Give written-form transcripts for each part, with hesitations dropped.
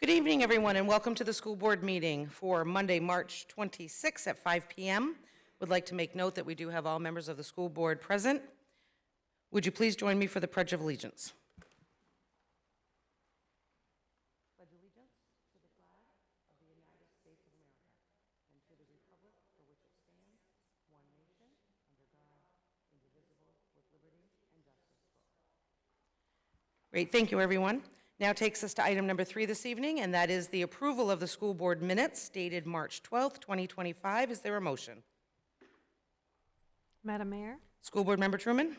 Good evening, everyone, and welcome to the school board meeting for Monday, March 26 at 5 p.m. Would like to make note that we do have all members of the school board present. Would you please join me for the Pledge of Allegiance? Pledge allegiance to the flag of the United States of America and to the republic for which it stands, one nation, under God, indivisible, with liberty and justice for all. Great, thank you, everyone. Now takes us to item number 3 this evening, and that is the approval of the school board minutes dated March 12th, 2025. Is there a motion? Madam Mayor, School Board Member Truman?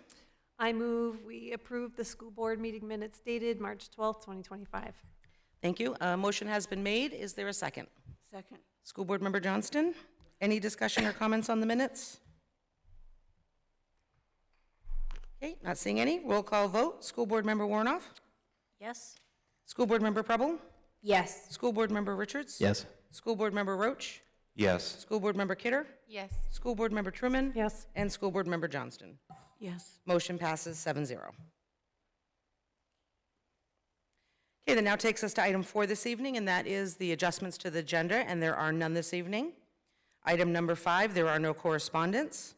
I move we approve the school board meeting minutes dated March 12th, 2025. Thank you. A motion has been made. Is there a second? Second. School Board Member Johnston? Any discussion or comments on the minutes? Okay, not seeing any. Roll call vote. School Board Member Warnoff? Yes. School Board Member Preble? Yes. School Board Member Richards? Yes. School Board Member Roach? Yes. School Board Member Kidder? Yes. School Board Member Truman? Yes. And School Board Member Johnston. Yes. Motion passes 7-0. Okay, that now takes us to item 4 this evening, and that is the adjustments to the agenda, and there are none this evening. Item number 5, there are no correspondence.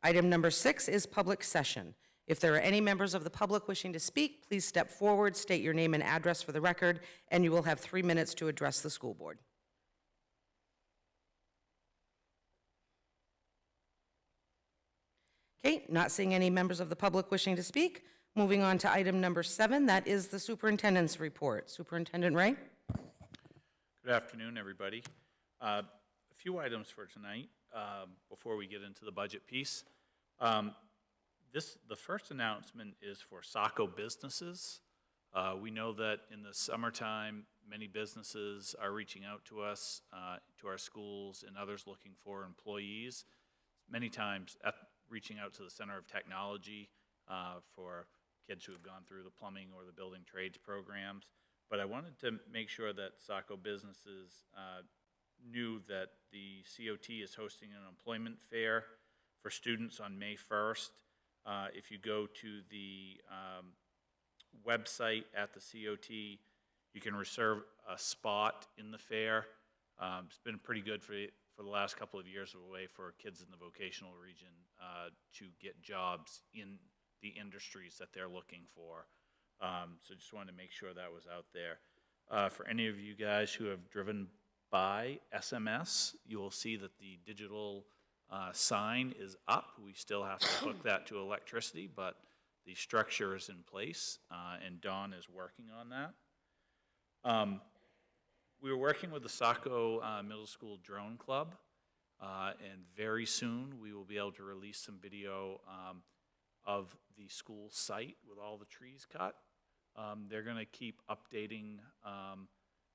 Item number 6 is public session. If there are any members of the public wishing to speak, please step forward, state your name and address for the record, and you will have 3 minutes to address the school board. Okay, not seeing any members of the public wishing to speak. Moving on to item number 7, that is the superintendent's report. Superintendent Ray? Good afternoon, everybody. A few items for tonight before we get into the budget piece. The first announcement is for Saco businesses. We know that in the summertime, many businesses are reaching out to us, to our schools, and others looking for employees. Many times reaching out to the Center of Technology for kids who have gone through the plumbing or the building trades programs. But I wanted to make sure that Saco businesses knew that the COT is hosting an employment fair for students on May 1st. If you go to the website at the COT, you can reserve a spot in the fair. It's been pretty good for the last couple of years of a way for kids in the vocational region to get jobs in the industries that they're looking for. So just wanted to make sure that was out there. For any of you guys who have driven by SMS, you will see that the digital sign is up. We still have to hook that to electricity, but the structure is in place, and Dawn is working on that. We were working with the Saco Middle School Drone Club, and very soon we will be able to release some video of the school site with all the trees cut. They're going to keep updating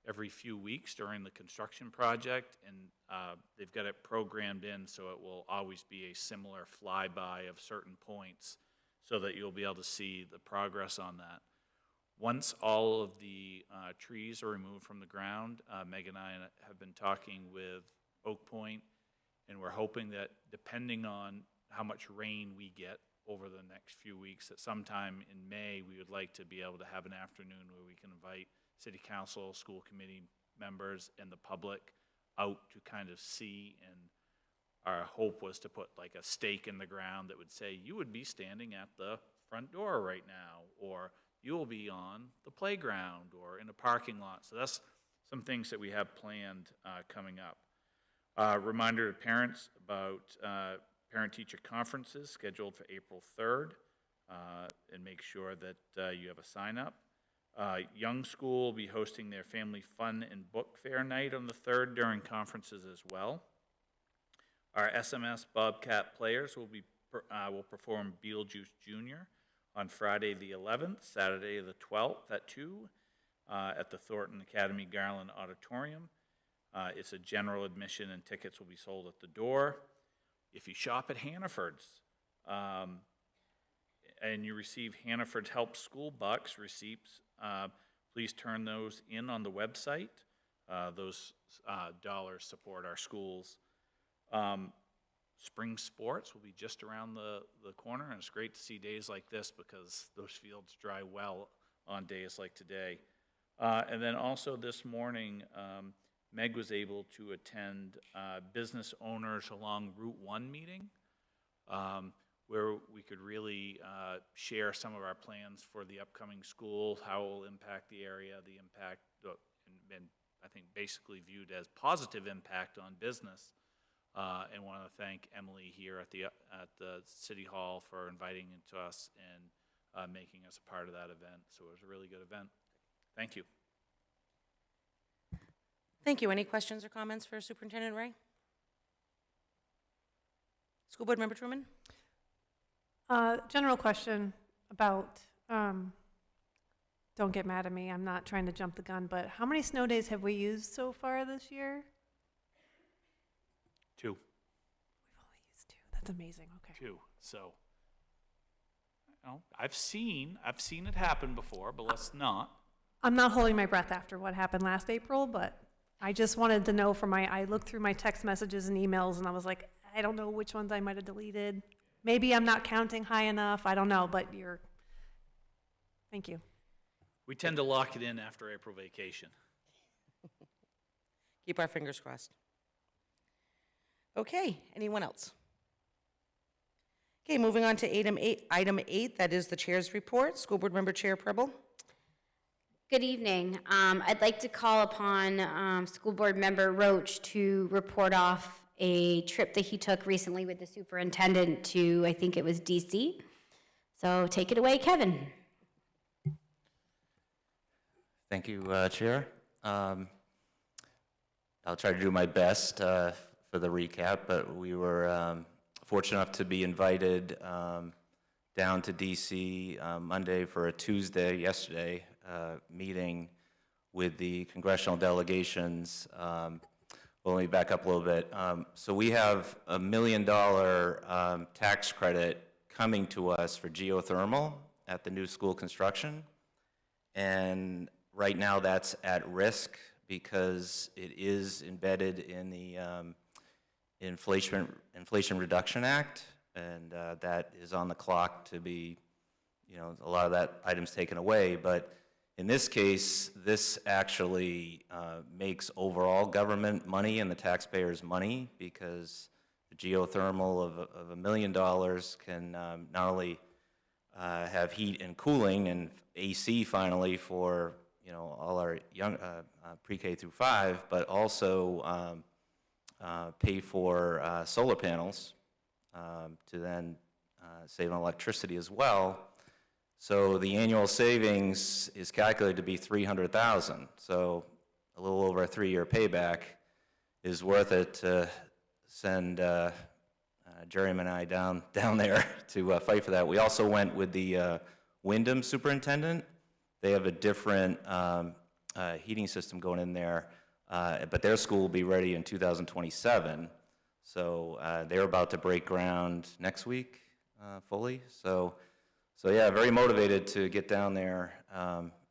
every few weeks during the construction project, and they've got it programmed in so it will always be a similar flyby of certain points so that you'll be able to see the progress on that. Once all of the trees are removed from the ground, Meg and I have been talking with Oak Point, and we're hoping that depending on how much rain we get over the next few weeks, that sometime in May we would like to be able to have an afternoon where we can invite city council, school committee members, and the public out to kind of see. And our hope was to put like a stake in the ground that would say, you would be standing at the front door right now, or you'll be on the playground or in a parking lot. So that's some things that we have planned coming up. Reminder to parents about parent-teacher conferences scheduled for April 3rd, and make sure that you have a sign-up. Young School will be hosting their family fun and book fair night on the 3rd during conferences as well. Our SMS Bobcat players will perform Beetlejuice Jr. on Friday the 11th, Saturday the 12th at 2 at the Thornton Academy Garland Auditorium. It's a general admission and tickets will be sold at the door. If you shop at Hannaford's and you receive Hannaford's Help School Bucks receipts, please turn those in on the website. Those dollars support our schools. Spring sports will be just around the corner, and it's great to see days like this because those fields dry well on days like today. And then also this morning, Meg was able to attend Business Owners Along Route 1 meeting, where we could really share some of our plans for the upcoming school, how it will impact the area, the impact, and I think basically viewed as positive impact on business. And want to thank Emily here at the City Hall for inviting us and making us a part of that event. So it was a really good event. Thank you. Thank you. Any questions or comments for Superintendent Ray? School Board Member Truman? General question about, don't get mad at me, I'm not trying to jump the gun, but how many snow days have we used so far this year? 2. We've only used 2. That's amazing. Okay. 2. So, you know, I've seen it happen before, but let's not. I'm not holding my breath after what happened last April, but I just wanted to know I looked through my text messages and emails and I was like, I don't know which ones I might have deleted. Maybe I'm not counting high enough. I don't know, but thank you. We tend to lock it in after April vacation. Keep our fingers crossed. Okay, anyone else? Okay, moving on to item 8, that is the Chair's report. School Board Member Chair Preble. Good evening. I'd like to call upon School Board Member Roach to report off a trip that he took recently with the superintendent to, I think it was DC. So take it away, Kevin. Thank you, Chair. I'll try to do my best for the recap, but we were fortunate enough to be invited down to DC Monday for a Tuesday, yesterday, meeting with the congressional delegations. Let me back up a little bit. So we have a $1 million tax credit coming to us for geothermal at the new school construction. And right now that's at risk because it is embedded in the Inflation Reduction Act, and that is on the clock to be, a lot of that items taken away. But in this case, this actually makes overall government money and the taxpayers' money, because the geothermal of $1 million can not only have heat and cooling and AC finally for all our young pre-K through 5, but also pay for solar panels to then save on electricity as well. So the annual savings is calculated to be $300,000. So a little over a 3-year payback is worth it to send Jeremy and I down there to fight for that. We also went with the Wyndham superintendent. They have a different heating system going in there, but their school will be ready in 2027. So they're about to break ground next week fully. So yeah, very motivated to get down there,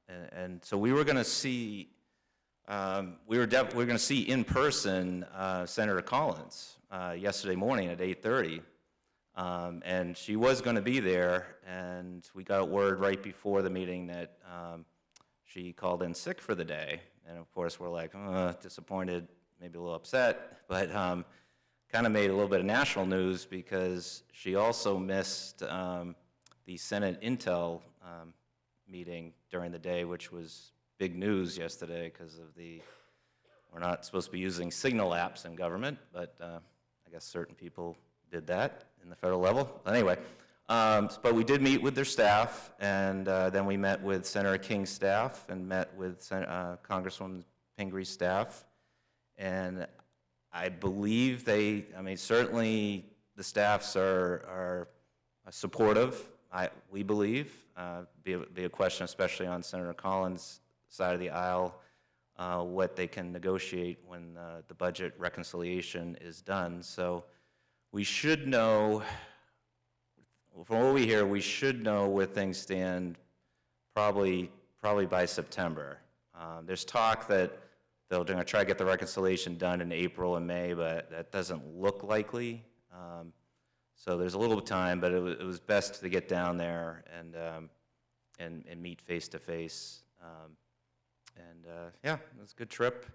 and so we were going to see, we're going to see in person Senator Collins yesterday morning at 8:30, and she was going to be there, and we got word right before the meeting that she called in sick for the day, and of course we're like disappointed, maybe a little upset, but kind of made a little bit of national news because she also missed the Senate Intel meeting during the day, which was big news yesterday because of we're not supposed to be using signal apps in government, but I guess certain people did that in the federal level. Anyway, but we did meet with their staff, and then we met with Senator King's staff and met with Congresswoman Pingree's staff, and I believe certainly the staffs are supportive. We believe, be a question, especially on Senator Collins' side of the aisle, what they can negotiate when the budget reconciliation is done. So we should know, from what we hear, we should know where things stand probably by September. There's talk that they're going to try to get the reconciliation done in April and May, but that doesn't look likely. So there's a little bit of time, but it was best to get down there and meet face to face Yeah, it was a good trip.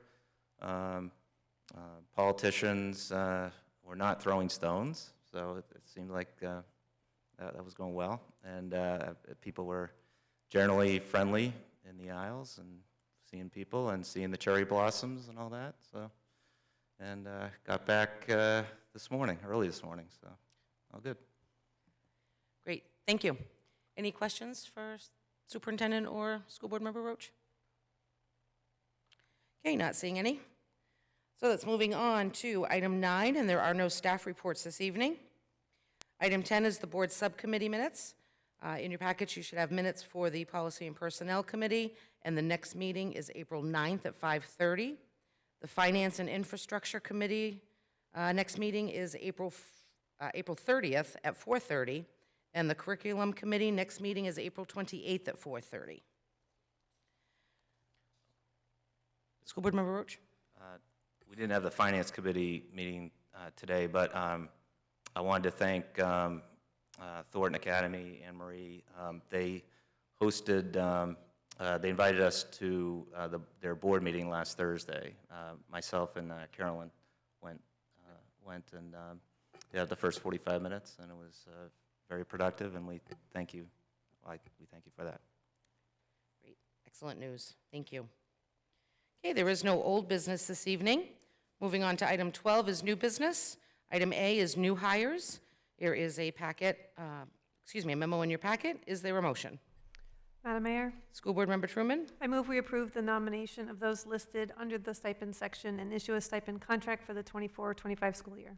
Politicians were not throwing stones, so it seemed like that was going well. And people were generally friendly in the aisles and seeing people and seeing the cherry blossoms and all that. So, and got back early this morning, so all good. Great, thank you. Any questions for Superintendent or School Board Member Roach? Okay, not seeing any. So that's moving on to item 9, and there are no staff reports this evening. Item 10 is the board subcommittee minutes. In your package, you should have minutes for the Policy and Personnel Committee, and the next meeting is April 9th at 5:30. The Finance and Infrastructure Committee, next meeting is April 30th at 4:30, and the Curriculum Committee, next meeting is April 28th at 4:30. School Board Member Roach? We didn't have the Finance Committee meeting today, but I wanted to thank Thornton Academy, Anne Marie. They hosted, they invited us to their board meeting last Thursday. Myself and Carolyn went and they had the first 45 minutes, and it was very productive, and we thank you. We thank you for that. Great, excellent news. Thank you. Okay, there is no old business this evening. Moving on to item 12 is new business. Item A is new hires. There is a packet, a memo in your packet. Is there a motion? Madam Mayor, School Board Member Truman? I move we approve the nomination of those listed under the stipend section and issue a stipend contract for the 24-25 school year.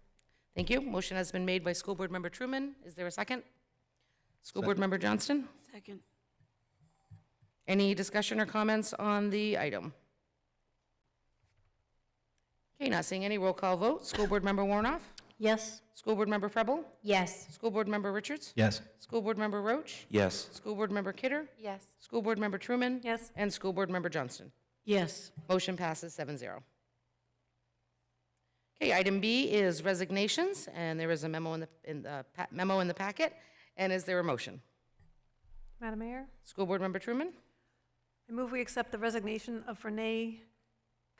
Thank you. Motion has been made by School Board Member Truman. Is there a second? School Board Member Johnston? Second. Any discussion or comments on the item? Okay, not seeing any. Roll call vote. School Board Member Warnoff? Yes. School Board Member Preble? Yes. School Board Member Richards? Yes. School Board Member Roach? Yes. School Board Member Kidder? Yes. School Board Member Truman? Yes. And School Board Member Johnston. Yes. Motion passes 7-0. Okay, item B is resignations, and there is a memo in the packet. And is there a motion? Madam Mayor, School Board Member Truman? I move we accept the resignation of Renee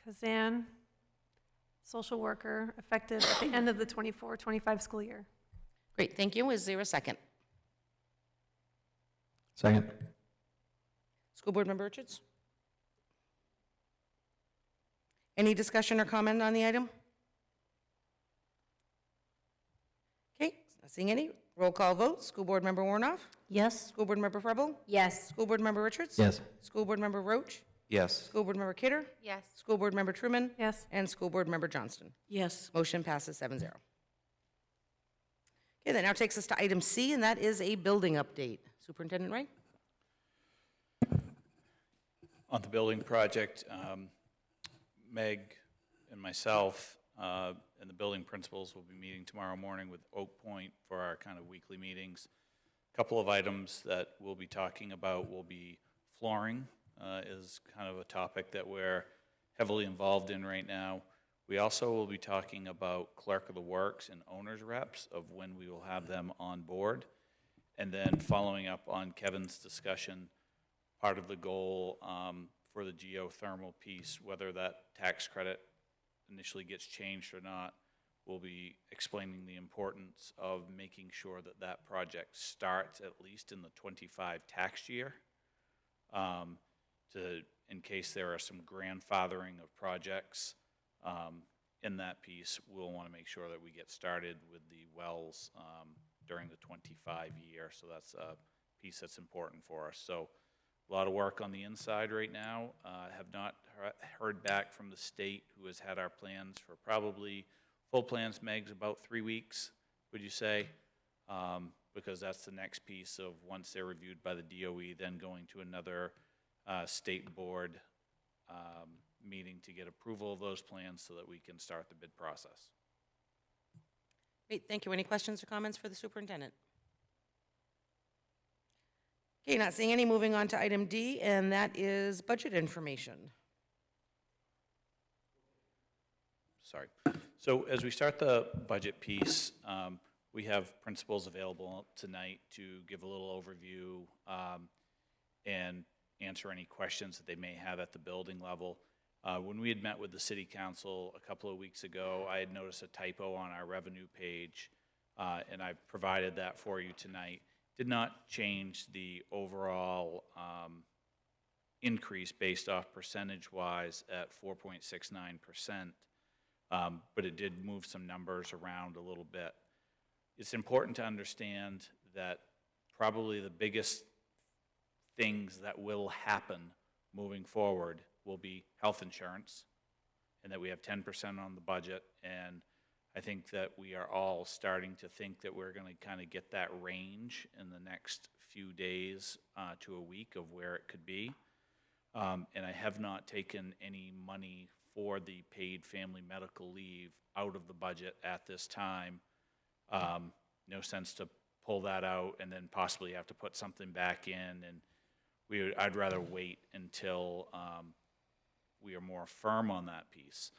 Kazan, social worker, effective at the end of the 24-25 school year. Great, thank you. Is there a second? Second. School Board Member Richards? Any discussion or comment on the item? Okay, not seeing any. Roll call vote. School Board Member Warnoff? Yes. School Board Member Preble? Yes. School Board Member Richards? Yes. School Board Member Roach? Yes. School Board Member Kidder? Yes. School Board Member Truman? Yes. And School Board Member Johnston. Yes. Motion passes 7-0. Okay, that now takes us to item C, and that is a building update. Superintendent Ray? On the building project, Meg and myself and the building principals will be meeting tomorrow morning with Oak Point for our kind of weekly meetings. A couple of items that we'll be talking about will be flooring is kind of a topic that we're heavily involved in right now. We also will be talking about clerk of the works and owner's reps of when we will have them on board. And then following up on Kevin's discussion, part of the goal for the geothermal piece, whether that tax credit initially gets changed or not, we'll be explaining the importance of making sure that that project starts at least in the 25 tax year, in case there are some grandfathering of projects in that piece. We'll want to make sure that we get started with the wells during the 25 year, so that's a piece that's important for us. So a lot of work on the inside right now. Have not heard back from the state, who has had our plans for probably, full plans, Meg's about 3 weeks, would you say? Because that's the next piece of, once they're reviewed by the DOE, then going to another state board meeting to get approval of those plans so that we can start the bid process. Great, thank you. Any questions or comments for the superintendent? Okay, not seeing any. Moving on to item D, and that is budget information. Sorry. So as we start the budget piece, we have principals available tonight to give a little overview and answer any questions that they may have at the building level. When we had met with the city council a couple of weeks ago, I had noticed a typo on our revenue page, and I provided that for you tonight. Did not change the overall increase based off percentage-wise at 4.69%, but it did move some numbers around a little bit. It's important to understand that probably the biggest things that will happen moving forward will be health insurance, and that we have 10% on the budget, and I think that we are all starting to think that we're going to kind of get that range in the next few days to a week of where it could be. And I have not taken any money for the paid family medical leave out of the budget at this time. No sense to pull that out and then possibly have to put something back in, and I'd rather wait until we are more firm on that piece.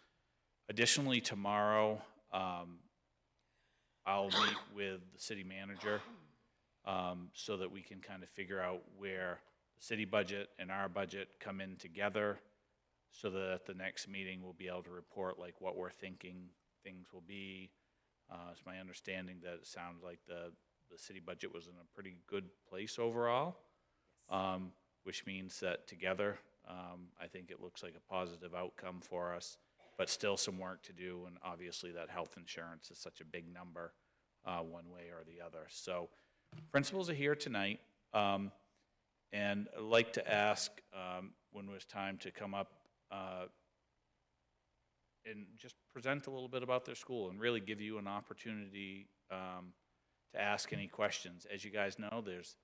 Additionally, tomorrow, I'll meet with the city manager so that we can kind of figure out where the city budget and our budget come in together, so that at the next meeting we'll be able to report like what we're thinking things will be. It's my understanding that it sounds like the city budget was in a pretty good place overall, which means that together I think it looks like a positive outcome for us, but still some work to do, and obviously that health insurance is such a big number one way or the other. So principals are here tonight, and I'd like to ask when it was time to come up and just present a little bit about their school and really give you an opportunity to ask any questions. As you guys know, there's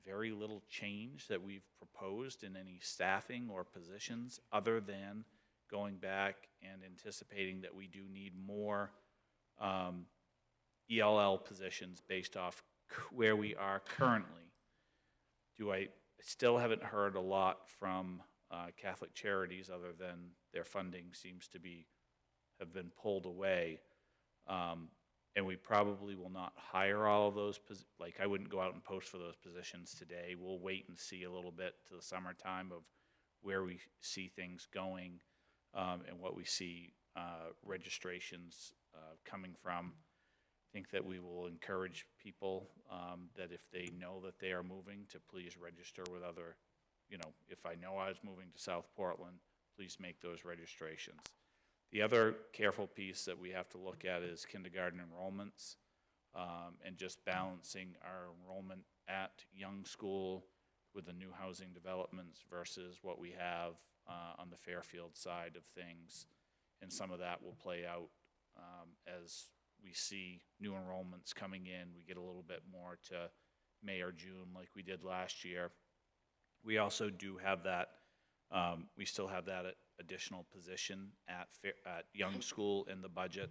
very little change that we've proposed in any staffing or positions, other than going back and anticipating that we do need more ELL positions based off where we are currently. I still haven't heard a lot from Catholic Charities, other than their funding seems to have been pulled away. And we probably will not hire all of those, like I wouldn't go out and post for those positions today. We'll wait and see a little bit to the summertime of where we see things going and what we see registrations coming from. I think that we will encourage people that if they know that they are moving, to please register with other, if I know I was moving to South Portland, please make those registrations. The other careful piece that we have to look at is kindergarten enrollments, and just balancing our enrollment at Young School with the new housing developments versus what we have on the Fairfield side of things. And some of that will play out as we see new enrollments coming in. We get a little bit more to May or June like we did last year. We also do have that, we still have that additional position at Young School in the budget.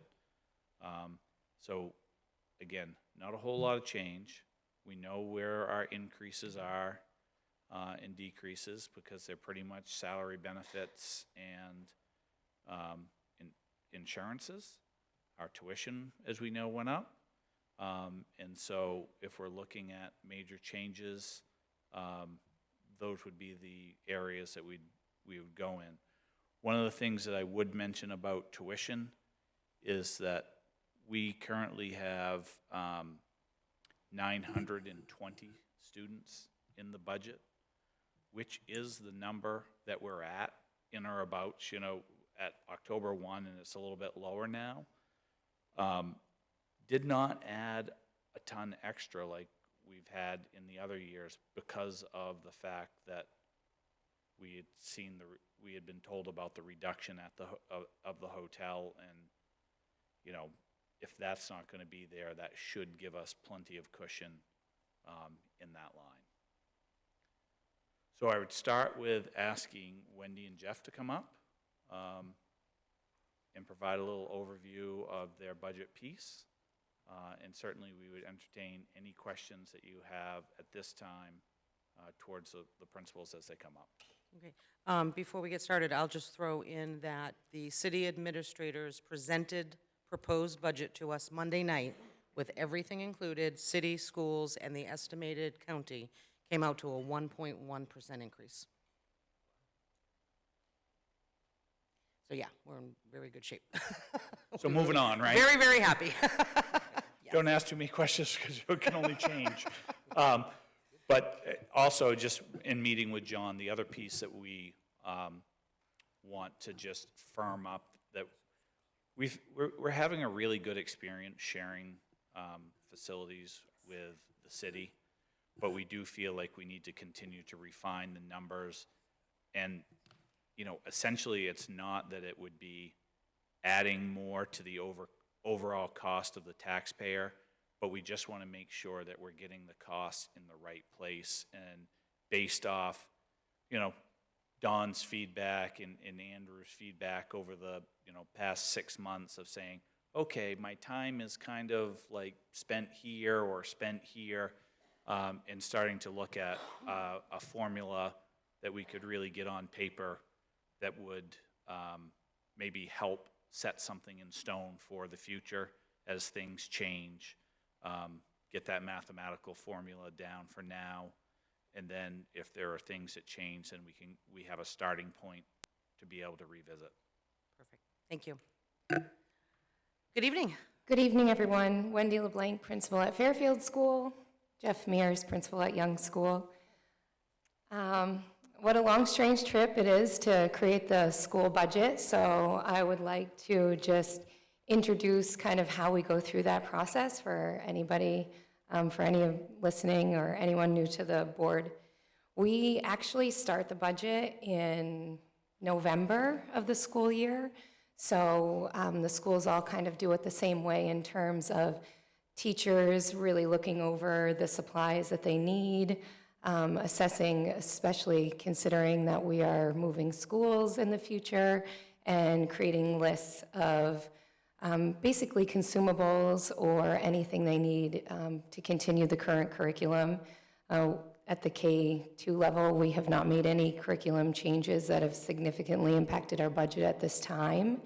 So again, not a whole lot of change. We know where our increases are and decreases, because they're pretty much salary, benefits, and insurances. Our tuition, as we know, went up. And so if we're looking at major changes, those would be the areas that we would go in. One of the things that I would mention about tuition is that we currently have 920 students in the budget, which is the number that we're at in or about, at October 1, and it's a little bit lower now. Did not add a ton extra like we've had in the other years, because of the fact that we had been told about the reduction at of the hotel, and if that's not going to be there, that should give us plenty of cushion in that line. So I would start with asking Wendy and Jeff to come up and provide a little overview of their budget piece. And certainly we would entertain any questions that you have at this time towards the principals as they come up. Okay. Before we get started, I'll just throw in that the city administrators presented proposed budget to us Monday night with everything included, city, schools, and the estimated county came out to a 1.1% increase. So yeah, we're in very good shape. So moving on, right? Very, very happy. Don't ask too many questions because it can only change. But also, just in meeting with John, the other piece that we want to just firm up that we're having a really good experience sharing facilities with the city, but we do feel like we need to continue to refine the numbers. And, you know, essentially, it's not that it would be adding more to the overall cost of the taxpayer, but we just want to make sure that we're getting the costs in the right place. And based off, you know, Don's feedback and Andrew's feedback over the, you know, past 6 months of saying, okay, my time is kind of like spent here or spent here, and starting to look at a formula that we could really get on paper that would maybe help set something in stone for the future as things change. Get that mathematical formula down for now, and then if there are things that change, then we have a starting point to be able to revisit. Perfect. Thank you. Good evening. Good evening, everyone. Wendy LeBlanc, principal at Fairfield School. Jeff Mears, principal at Young School. What a long, strange trip it is to create the school budget. So I would like to just introduce kind of how we go through that process for anybody, for any listening or anyone new to the board. We actually start the budget in November of the school year. So the schools all kind of do it the same way in terms of teachers really looking over the supplies that they need, assessing, especially considering that we are moving schools in the future, and creating lists of basically consumables or anything they need to continue the current curriculum. At the K2 level, we have not made any curriculum changes that have significantly impacted our budget at this time.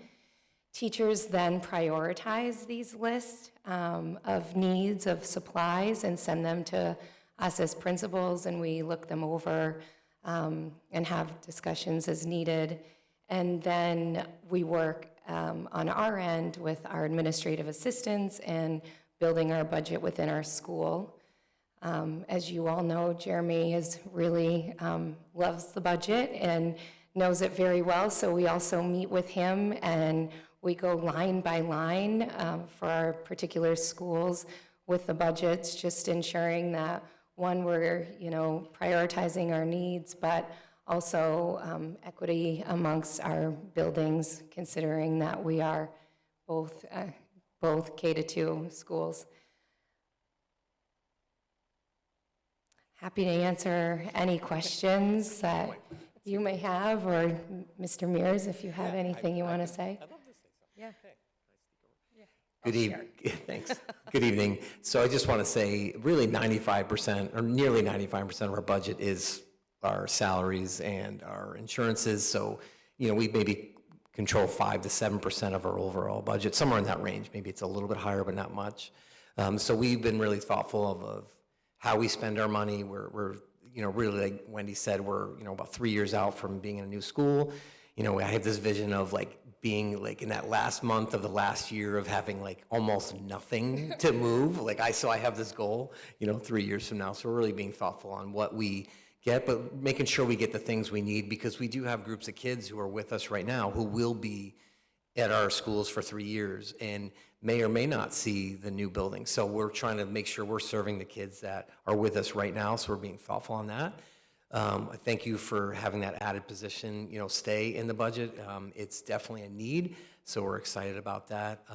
Teachers then prioritize these lists of needs, of supplies, and send them to us as principals, and we look them over and have discussions as needed. And then we work on our end with our administrative assistants and building our budget within our school. As you all know, Jeremy is really loves the budget and knows it very well, so we also meet with him and we go line by line for our particular schools with the budgets, just ensuring that, one, we're, you know, prioritizing our needs, but also equity amongst our buildings, considering that we are both K-2 schools. Happy to answer any questions that you may have, or Mr. Mears, if you have anything you want to say. Good evening. Thanks. Good evening. So I just want to say, really 95% or nearly 95% of our budget is our salaries and our insurances. So, you know, we maybe control 5 to 7% of our overall budget, somewhere in that range. Maybe it's a little bit higher, but not much. So we've been really thoughtful of how we spend our money. We're you know, really, like Wendy said, we're, you know, about 3 years out from being in a new school. You know, I have this vision of like being like in that last month of the last year of having like almost nothing to move. So I have this goal, you know, 3 years from now. So we're really being thoughtful on what we get, but making sure we get the things we need, because we do have groups of kids who are with us right now who will be at our schools for 3 years and may or may not see the new building. So we're trying to make sure we're serving the kids that are with us right now. So we're being thoughtful on that. I thank you for having that added position, you know, stay in the budget. It's definitely a need, so we're excited about that.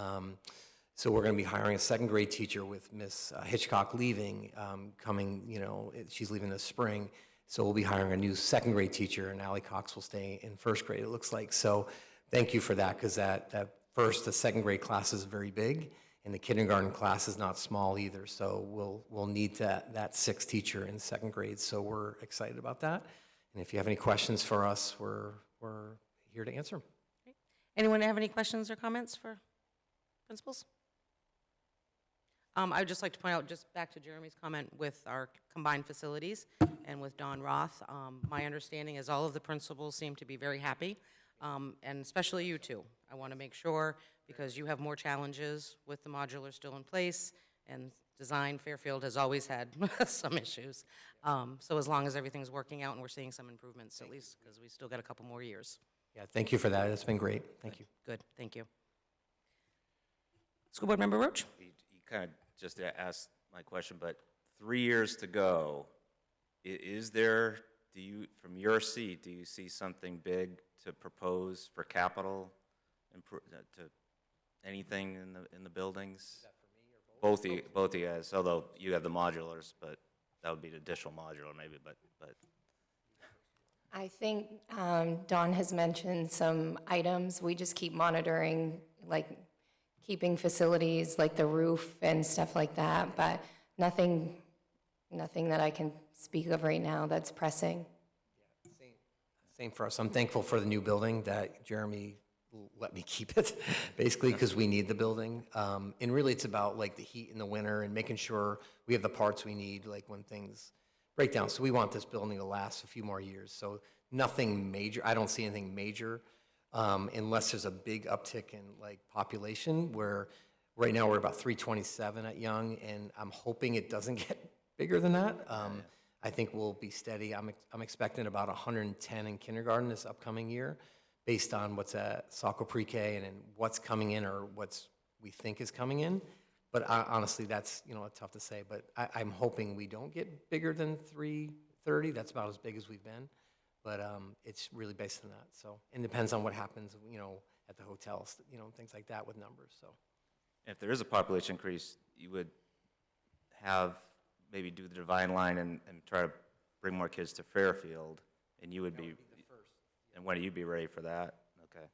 So we're going to be hiring a second grade teacher with Miss Hitchcock leaving, coming, you know, she's leaving this spring. So we'll be hiring a new second grade teacher, and Allie Cox will stay in first grade, it looks like. So thank you for that, because that first to second grade class is very big, and the kindergarten class is not small either. So we'll need that sixth teacher in second grade. So we're excited about that. And if you have any questions for us, we're here to answer them. Anyone have any questions or comments for principals? I would just like to point out, just back to Jeremy's comment with our combined facilities and with Don Roth, my understanding is all of the principals seem to be very happy, and especially you two. I want to make sure, because you have more challenges with the modular still in place, and design, Fairfield has always had some issues. So as long as everything's working out and we're seeing some improvements, at least, because we still got a couple more years. Yeah, thank you for that. It's been great. Thank you. Good, thank you. School Board Member Roach? You kind of just asked my question, but 3 years to go. Is there, from your seat, do you see something big to propose for capital, to anything in the buildings? Is that for me or both? Both of you guys, although you have the modulars, but that would be the additional modular maybe, but. I think Dawn has mentioned some items. We just keep monitoring, like keeping facilities like the roof and stuff like that, but nothing that I can speak of right now that's pressing. Same for us. I'm thankful for the new building that Jeremy let me keep it, basically, because we need the building. And really, it's about like the heat in the winter and making sure we have the parts we need, like when things break down. So we want this building to last a few more years. So nothing major. I don't see anything major unless there's a big uptick in like population, where right now we're about 327 at Young, and I'm hoping it doesn't get bigger than that. I think we'll be steady. I'm expecting about 110 in kindergarten this upcoming year, based on what's at Saco Pre-K and what's coming in or we think is coming in. But honestly, that's tough to say. But I'm hoping we don't get bigger than 330. That's about as big as we've been. But it's really based on that. So it depends on what happens, at the hotels, things like that with numbers. So If there is a population increase, you would have maybe do the Divine Line and try to bring more kids to Fairfield, and you would be the first. And when you'd be ready for that? Okay.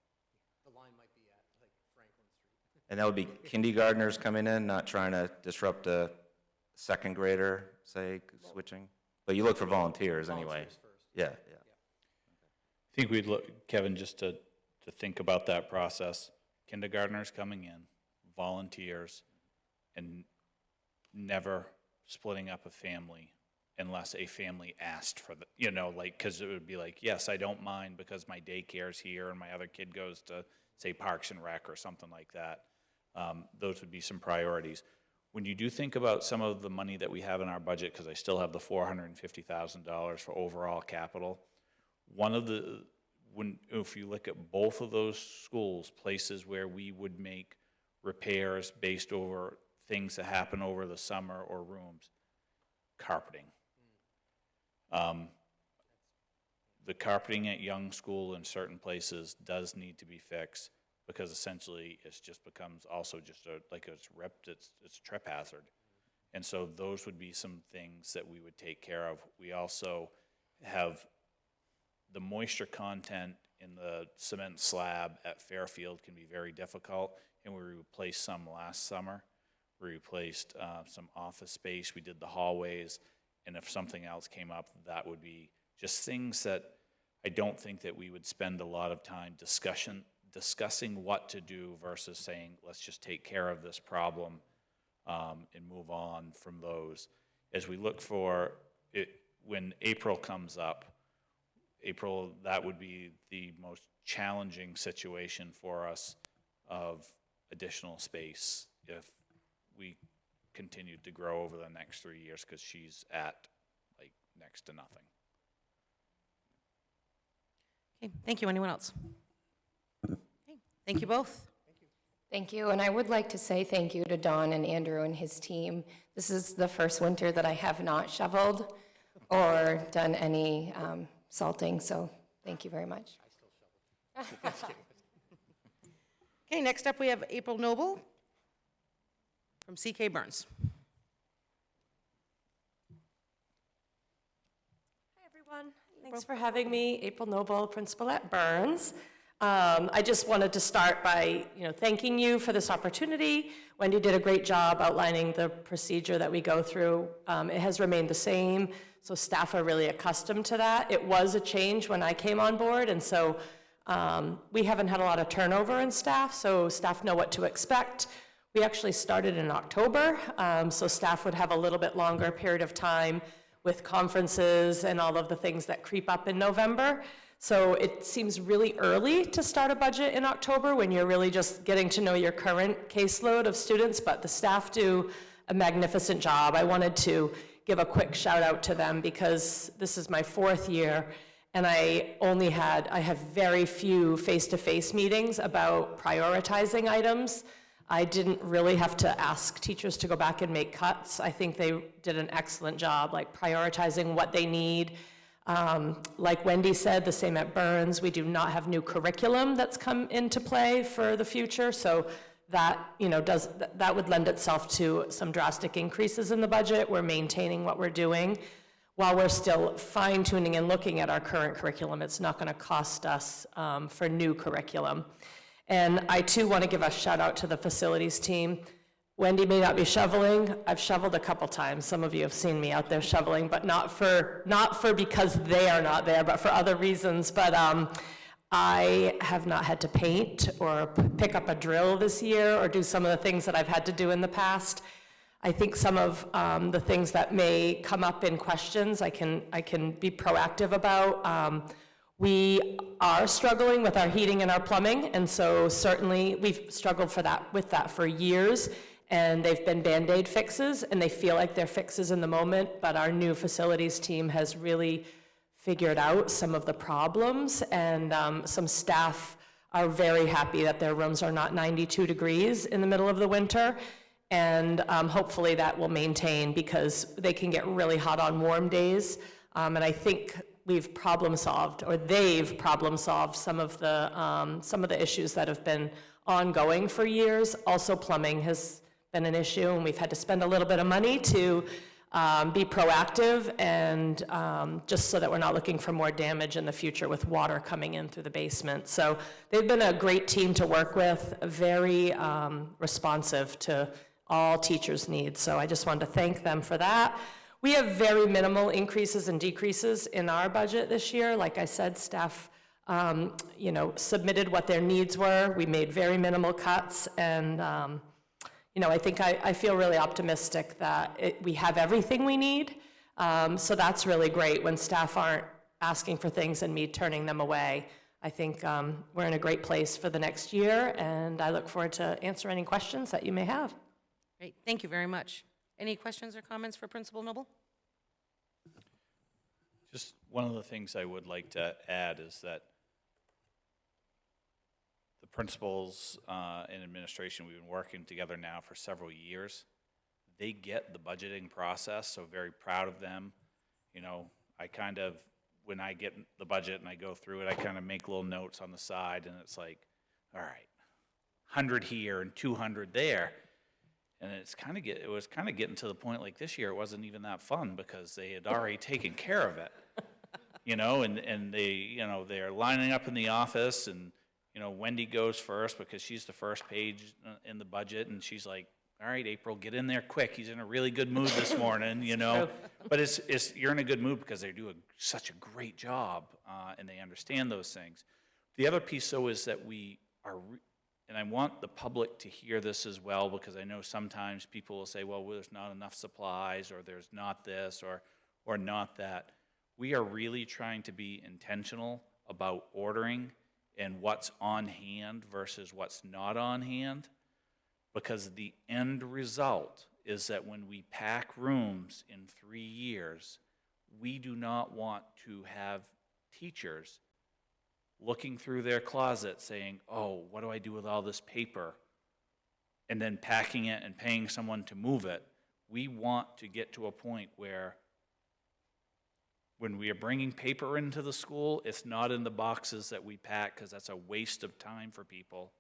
the line might be at like Franklin Street. And that would be kindergartners coming in, not trying to disrupt a second grader, say, switching? But you look for volunteers anyway. Volunteers first. Yeah. I think we'd look, Kevin, just to think about that process. Kindergartners coming in, volunteers, and never splitting up a family unless a family asked for because it would be like, yes, I don't mind because my daycare's here and my other kid goes to, say, Parks and Rec or something like that. Those would be some priorities. When you do think about some of the money that we have in our budget, because I still have the $450,000 for overall capital, if you look at both of those schools, places where we would make repairs based over things that happen over the summer or rooms, carpeting. The carpeting at Young School in certain places does need to be fixed, because essentially it just becomes also just it's a trip hazard. And so those would be some things that we would take care of. We also have the moisture content in the cement slab at Fairfield can be very difficult, and we replaced some last summer. We replaced some office space, we did the hallways, and if something else came up, that would be just things that I don't think that we would spend a lot of time discussing what to do versus saying, let's just take care of this problem and move on from those. As we look for it, when April comes up, that would be the most challenging situation for us of additional space if we continued to grow over the next 3 years, because she's at like next to nothing. Okay, thank you. Anyone else? Okay, thank you both. Thank you, and I would like to say thank you to Don and Andrew and his team. This is the first winter that I have not shoveled or done any salting, so thank you very much. Okay, next up we have April Noble from CK Burns. Hi, everyone. Thanks for having me. April Noble, principal at Burns. I just wanted to start by, thanking you for this opportunity. Wendy did a great job outlining the procedure that we go through. It has remained the same, so staff are really accustomed to that. It was a change when I came on board, and so we haven't had a lot of turnover in staff, so staff know what to expect. We actually started in October, so staff would have a little bit longer period of time with conferences and all of the things that creep up in November. So it seems really early to start a budget in October when you're really just getting to know your current caseload of students, but the staff do a magnificent job. I wanted to give a quick shout out to them because this is my 4th year, and I have very few face-to-face meetings about prioritizing items. I didn't really have to ask teachers to go back and make cuts. I think they did an excellent job, like prioritizing what they need. Like Wendy said, the same at Burns, we do not have new curriculum that's come into play for the future, so that, that would lend itself to some drastic increases in the budget. We're maintaining what we're doing. While we're still fine-tuning and looking at our current curriculum, it's not going to cost us for new curriculum. And I too want to give a shout out to the facilities team. Wendy may not be shoveling. I've shoveled a couple times. Some of you have seen me out there shoveling, but not for because they are not there, but for other reasons. But I have not had to paint or pick up a drill this year or do some of the things that I've had to do in the past. I think some of the things that may come up in questions I can be proactive about. We are struggling with our heating and our plumbing, and so certainly we've struggled with that for years, and they've been Band-Aid fixes, and they feel like they're fixes in the moment, but our new facilities team has really figured out some of the problems, and some staff are very happy that their rooms are not 92 degrees in the middle of the winter, and hopefully that will maintain because they can get really hot on warm days, and I think we've problem solved, or they've problem solved some of the issues that have been ongoing for years. Also, plumbing has been an issue, and we've had to spend a little bit of money to be proactive, and just so that we're not looking for more damage in the future with water coming in through the basement. So they've been a great team to work with, very responsive to all teachers' needs. So I just wanted to thank them for that. We have very minimal increases and decreases in our budget this year. Like I said, staff submitted what their needs were. We made very minimal cuts, and I think I feel really optimistic that we have everything we need. So that's really great when staff aren't asking for things and me turning them away. I think we're in a great place for the next year, and I look forward to answer any questions that you may have. Great, thank you very much. Any questions or comments for Principal Noble? Just one of the things I would like to add is that the principals and administration, we've been working together now for several years. They get the budgeting process, so very proud of them. I kind of, when I get the budget and I go through it, I kind of make little notes on the side, and it's like, all right, 100 here and 200 there. And it was kind of getting to the point, like this year, it wasn't even that fun because they had already taken care of it, and they, they're lining up in the office, and, Wendy goes first because she's the first page in the budget, and she's like, all right, April, get in there quick. He's in a really good mood this morning, But you're in a good mood because they do such a great job, and they understand those things. The other piece, though, is that we are, and I want the public to hear this as well, because I know sometimes people will say, well, there's not enough supplies, or there's not this, or not that. We are really trying to be intentional about ordering and what's on hand versus what's not on hand, because the end result is that when we pack rooms in 3 years, we do not want to have teachers looking through their closet saying, oh, what do I do with all this paper? And then packing it and paying someone to move it. We want to get to a point where when we are bringing paper into the school, it's not in the boxes that we pack because that's a waste of time for people.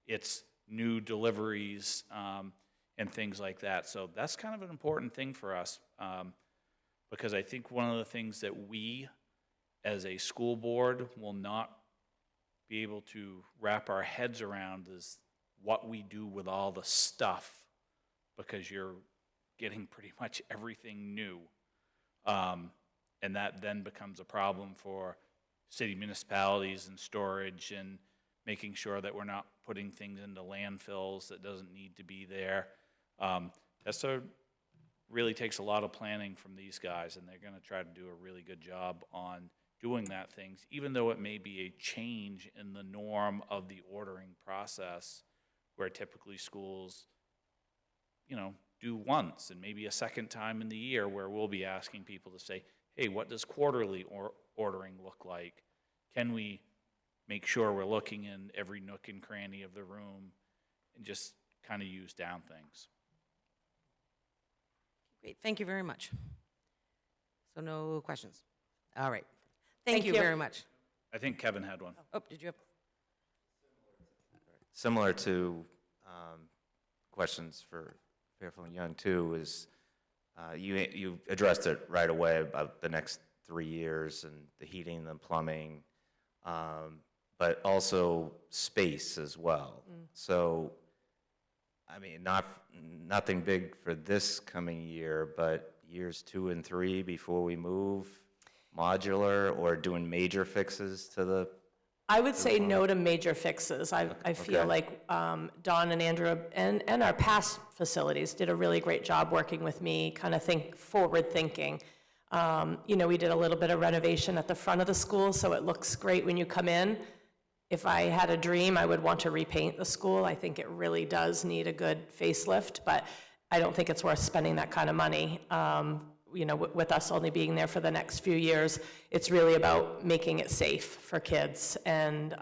It's new deliveries and things like that. So that's kind of an important thing for us because I think one of the things that we as a school board will not be able to wrap our heads around is what we do with all the stuff, because you're getting pretty much everything new. And that then becomes a problem for city municipalities and storage and making sure that we're not putting things into landfills that doesn't need to be there. That really takes a lot of planning from these guys, and they're gonna try to do a really good job on doing that things, even though it may be a change in the norm of the ordering process, where typically schools, do once and maybe a second time in the year, where we'll be asking people to say, hey, what does quarterly ordering look like? Can we make sure we're looking in every nook and cranny of the room and just kind of use down things? Great, thank you very much. So no questions? All right. Thank Thank you you. very much. I think Kevin had one. Oh, did you have? Similar to questions for Fairfield and Young too, is you addressed it right away about the next 3 years and the heating and the plumbing, but also space as well. So, I mean, nothing big for this coming year, but years 2 and 3 before we move, modular or doing major fixes to the. I would say no to major fixes. I feel Okay. like Don and Andrew and our past facilities did a really great job working with me, kind of forward thinking. We did a little bit of renovation at the front of the school, so it looks great when you come in. If I had a dream, I would want to repaint the school. I think it really does need a good facelift, but I don't think it's worth spending that kind of money. With us only being there for the next few years, it's really about making it safe for kids. And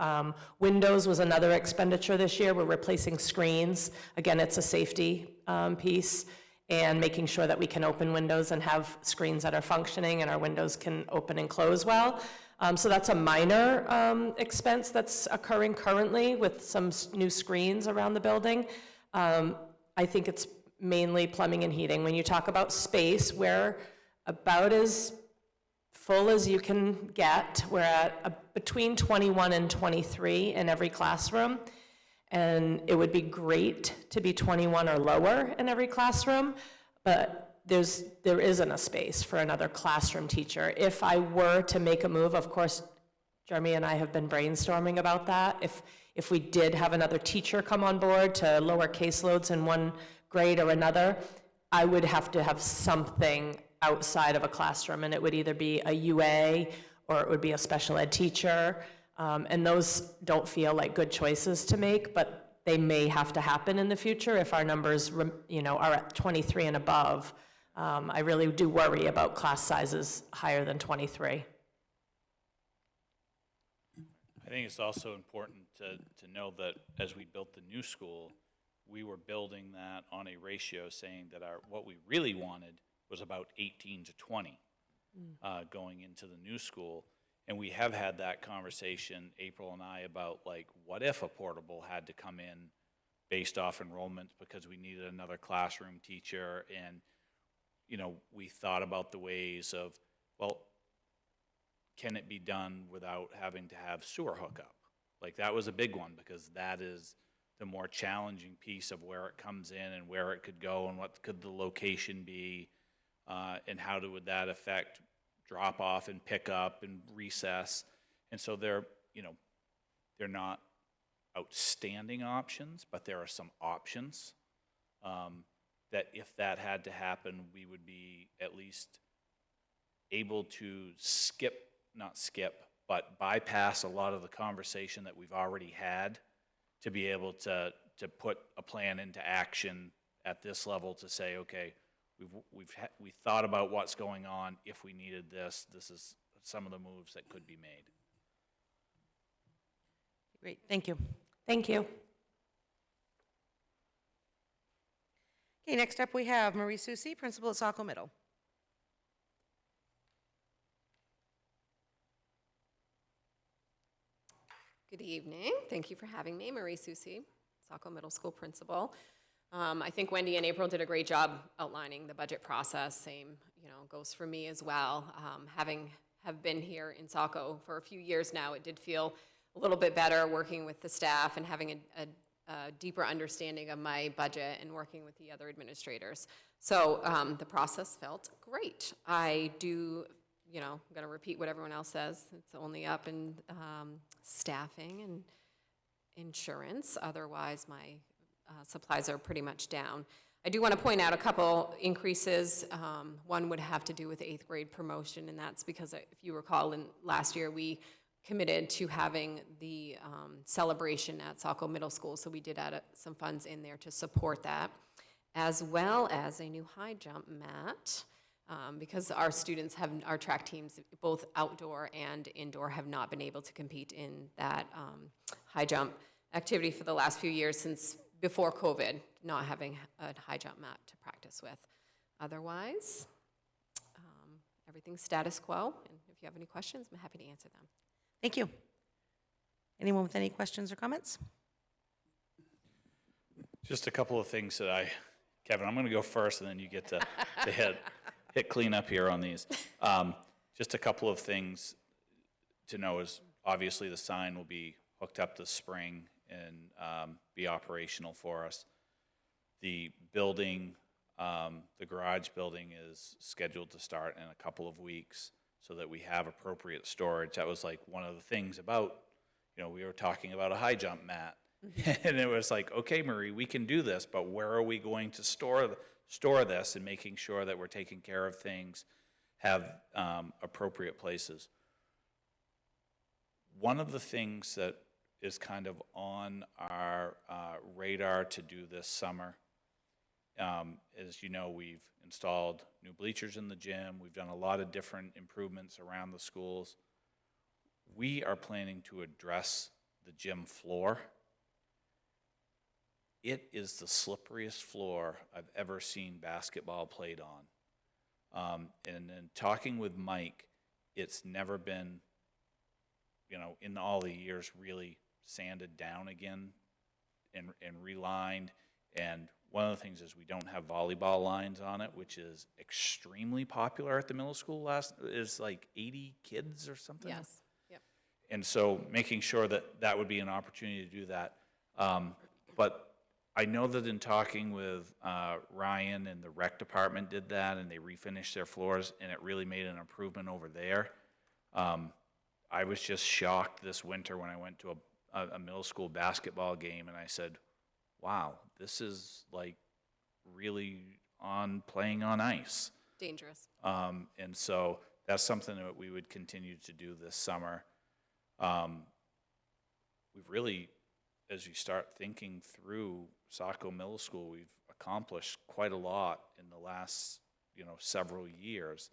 windows was another expenditure this year. We're replacing screens. Again, it's a safety piece, and making sure that we can open windows and have screens that are functioning and our windows can open and close well. So that's a minor expense that's occurring currently with some new screens around the building. I think it's mainly plumbing and heating. When you talk about space, we're about as full as you can get. We're at between 21 and 23 in every classroom, and it would be great to be 21 or lower in every classroom, but there isn't a space for another classroom teacher. If I were to make a move, of course, Jeremy and I have been brainstorming about that. If we did have another teacher come on board to lower caseloads in one grade or another, I would have to have something outside of a classroom, and it would either be a UA or it would be a special ed teacher, and those don't feel like good choices to make, but they may have to happen in the future if our numbers, are at 23 and above. I really do worry about class sizes higher than 23. I think it's also important to know that as we built the new school, we were building that on a ratio saying that what we really wanted was about 18 to 20 going into the new school. And we have had that conversation, April and I, about like, what if a portable had to come in based off enrollment because we needed another classroom teacher? And, we thought about the ways of, well, can it be done without having to have sewer hookup? Like, that was a big one, because that is the more challenging piece of where it comes in and where it could go and what could the location be, and how would that affect drop off and pick up and recess. And so they're not outstanding options, but there are some options that if that had to happen, we would be at least able to but bypass a lot of the conversation that we've already had to be able to put a plan into action at this level to say, okay, we thought about what's going on. If we needed this is some of the moves that could be made. Great, thank you. Thank you. Okay, next up we have Marie Susi, principal at Saco Middle. Good evening. Thank you for having me. Marie Susi, Saco Middle School principal. I think Wendy and April did a great job outlining the budget process. Same, goes for me as well. Have been here in Saco for a few years now, it did feel a little bit better working with the staff and having a deeper understanding of my budget and working with the other administrators. So the process felt great. I do, I'm going to repeat what everyone else says. It's only up in staffing and insurance. Otherwise, my supplies are pretty much down. I do want to point out a couple increases. One would have to do with 8th grade promotion, and that's because if you recall, last year we committed to having the celebration at Saco Middle School, so we did add some funds in there to support that, as well as a new high jump mat, because our students have, our track teams, both outdoor and indoor, have not been able to compete in that high jump activity for the last few years since before COVID, not having a high jump mat to practice with. Otherwise, everything's status quo, and if you have any questions, I'm happy to answer them. Thank you. Anyone with any questions or comments? Just a couple of things that Kevin, I'm going to go first, and then you get to hit clean up here on these. Just a couple of things to know is, obviously, the sign will be hooked up this spring and be operational for us. The building, the garage building is scheduled to start in a couple of weeks so that we have appropriate storage. That was like one of the things about, we were talking about a high jump mat. And it was like, okay, Marie, we can do this, but where are we going to store this, and making sure that we're taking care of things, have appropriate places. One of the things that is kind of on our radar to do this summer is, we've installed new bleachers in the gym. We've done a lot of different improvements around the schools. We are planning to address the gym floor. It is the slipperiest floor I've ever seen basketball played on. And then talking with Mike, it's never been, in all the years, really sanded down again and relined. And one of the things is we don't have volleyball lines on it, which is extremely popular at the middle school. Is like 80 kids or something. Yes. Yep. And so making sure that would be an opportunity to do that. But I know that in talking with Ryan, and the rec department did that, and they refinished their floors, and it really made an improvement over there. I was just shocked this winter when I went to a middle school basketball game, and I said, wow, this is like really playing on ice. Dangerous. And so that's something that we would continue to do this summer. We've really, as you start thinking through Saco Middle School, we've accomplished quite a lot in the last, several years.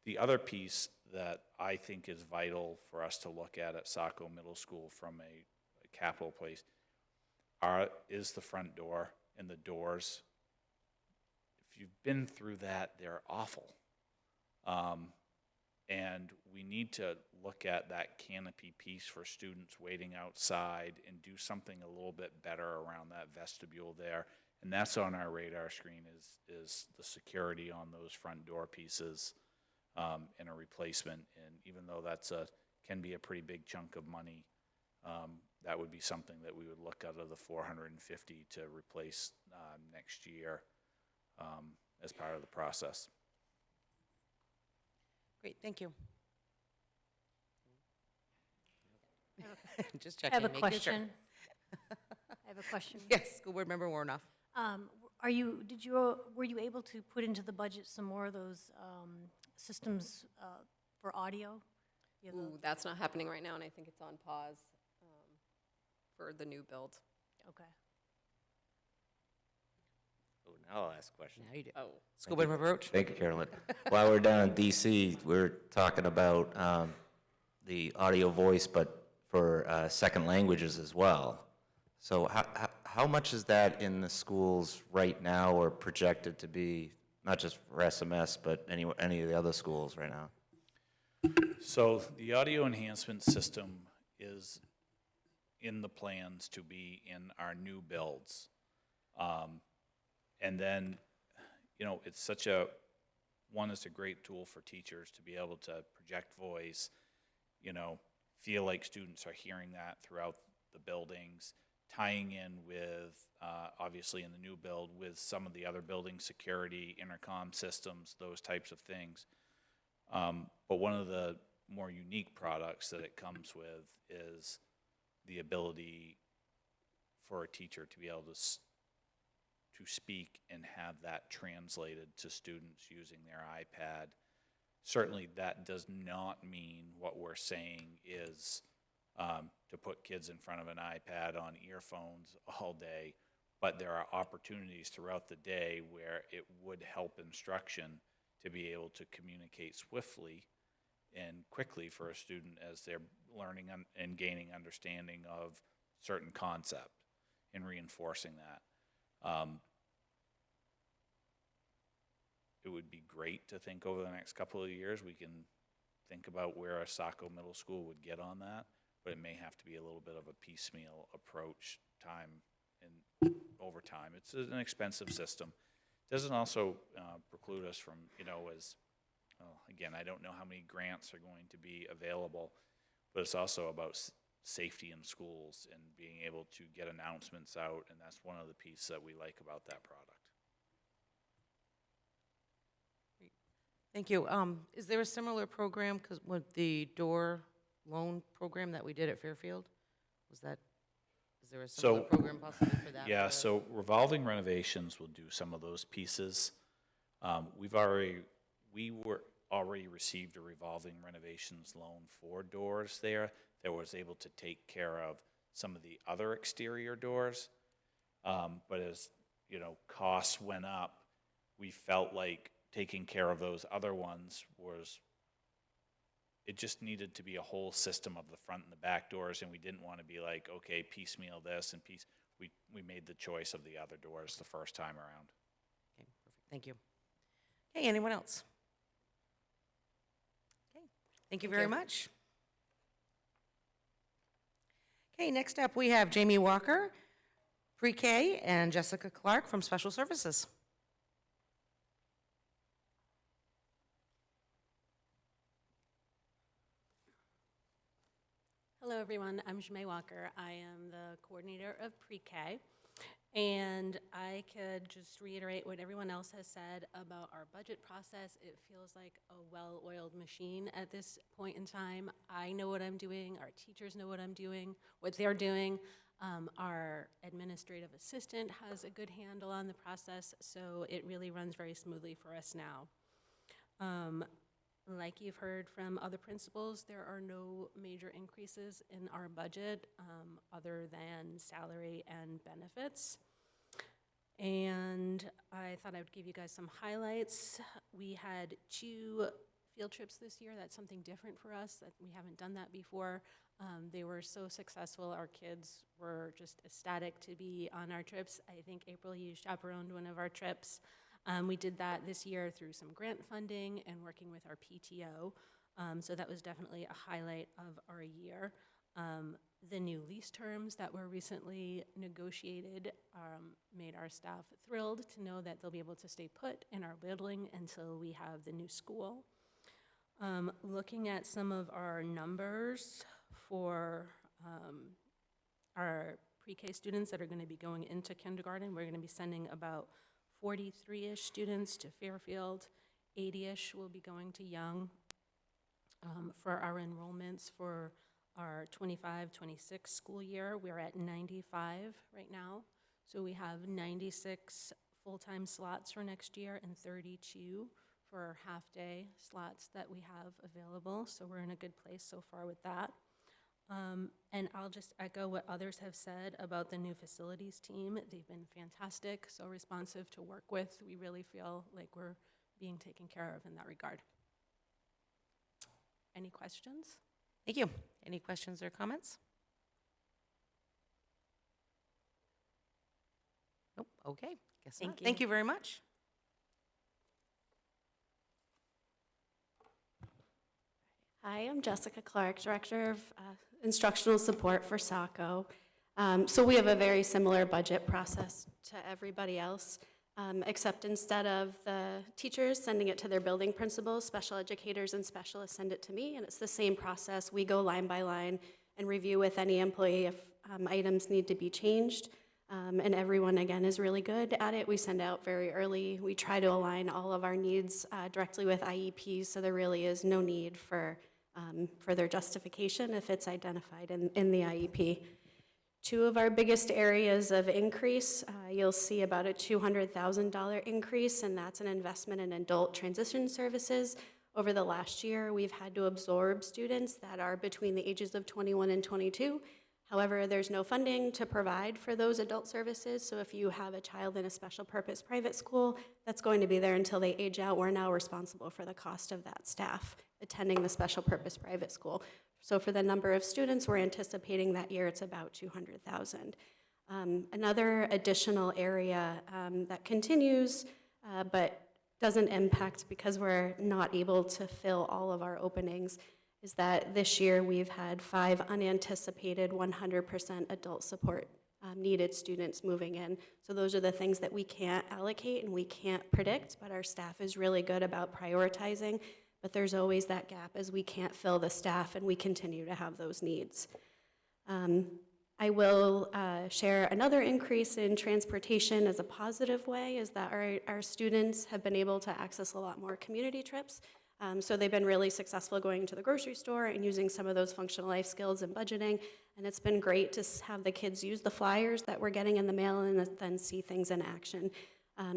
The other piece that I think is vital for us to look at Saco Middle School from a capital place is the front door and the doors. If you've been through that, they're awful. And we need to look at that canopy piece for students waiting outside and do something a little bit better around that vestibule there. And that's on our radar screen is the security on those front door pieces and a replacement. And even though can be a pretty big chunk of money, that would be something that we would look out of the 450 to replace next year as part of the process. Great, thank you. Just I checking. have a making sure. question. I have a question. Yes, School Board Member Warnoff. Were you able to put into the budget some more of those systems for audio? Ooh, that's not happening right now, and I think it's on pause for the new build. Okay. Oh, now I'll ask a question. Now you do. Oh. School Board Member Roach. Thank you, Carolyn. While we're down in DC, we're talking about the audio voice, but for second languages as well. So how much is that in the schools right now, or projected to be, not just for SMS, but any of the other schools right now? So the audio enhancement system is in the plans to be in our new builds. And then, it's it's a great tool for teachers to be able to project voice, feel like students are hearing that throughout the buildings, tying in with, obviously in the new build, with some of the other building security, intercom systems, those types of things. But one of the more unique products that it comes with is the ability for a teacher to be able to speak and have that translated to students using their iPad. Certainly, that does not mean what we're saying is to put kids in front of an iPad on earphones all day, but there are opportunities throughout the day where it would help instruction to be able to communicate swiftly and quickly for a student as they're learning and gaining understanding of certain concept and reinforcing that. It would be great to think over the next couple of years we can think about where a Saco Middle School would get on that, but it may have to be a little bit of a piecemeal approach time and over time. It's an expensive system. Doesn't also preclude us from, again, I don't know how many grants are going to be available, but it's also about safety in schools and being able to get announcements out, and that's one of the pieces that we like about that product. Thank you. Is there a similar program, because with the door loan program that we did at Fairfield? Is there a similar program possibly for that? Yeah, so revolving renovations will do some of those pieces. We already received a revolving renovations loan for doors there that was able to take care of some of the other exterior doors. But as, costs went up, we felt like taking care of those other ones it just needed to be a whole system of the front and the back doors, and we didn't want to be like, okay, piecemeal this and we made the choice of the other doors the first time around. Okay, perfect. Thank you. Okay, anyone else? Okay, thank you very much. Okay, next up we have Jamie Walker, Pre-K, and Jessica Clark from Special Services. Hello, everyone. I'm Shmay Walker. I am the coordinator of Pre-K, and I could just reiterate what everyone else has said about our budget process. It feels like a well-oiled machine at this point in time. I know what I'm doing. Our teachers know what they're doing. Our administrative assistant has a good handle on the process, so it really runs very smoothly for us now. Like you've heard from other principals, there are no major increases in our budget other than salary and benefits. And I thought I would give you guys some highlights. We had 2 field trips this year. That's something different for us, that we haven't done that before. They were so successful. Our kids were just ecstatic to be on our trips. I think, April, you chaperoned one of our trips. We did that this year through some grant funding and working with our PTO. So that was definitely a highlight of our year. The new lease terms that were recently negotiated made our staff thrilled to know that they'll be able to stay put in our building until we have the new school. Looking at some of our numbers for our pre-K students that are going to be going into kindergarten, we're going to be sending about 43-ish students to Fairfield, 80-ish will be going to Young. For our enrollments for our 25-26 school year, we're at 95 right now. So we have 96 full-time slots for next year and 32 for our half-day slots that we have available. So we're in a good place so far with that. And I'll just echo what others have said about the new facilities team. They've been fantastic, so responsive to work with. We really feel like we're being taken care of in that regard. Any questions? Thank you. Any questions or comments? Nope. Okay. Guess not. Thank you very much. Hi, I'm Jessica Clark, Director of Instructional Support for Saco. So we have a very similar budget process to everybody else, except instead of the teachers sending it to their building principals, special educators and specialists send it to me, and it's the same process. We go line by line and review with any employee if items need to be changed. And everyone, again, is really good at it. We send out very early. We try to align all of our needs directly with IEPs, so there really is no need for further justification if it's identified in the IEP. Two of our biggest areas of increase, you'll see about a $200,000 increase, and that's an investment in adult transition services. Over the last year, we've had to absorb students that are between the ages of 21 and 22. However, there's no funding to provide for those adult services, so if you have a child in a special purpose private school, that's going to be there until they age out. We're now responsible for the cost of that staff attending the special purpose private school. So for the number of students we're anticipating that year, it's about 200,000. Another additional area that continues, but doesn't impact because we're not able to fill all of our openings, is that this year we've had 5 unanticipated 100% adult support needed students moving in. So those are the things that we can't allocate and we can't predict, but our staff is really good about prioritizing. But there's always that gap as we can't fill the staff and we continue to have those needs. I will share another increase in transportation as a positive way, is that our students have been able to access a lot more community trips. So they've been really successful going to the grocery store and using some of those functional life skills and budgeting. And it's been great to have the kids use the flyers that we're getting in the mail and then see things in action.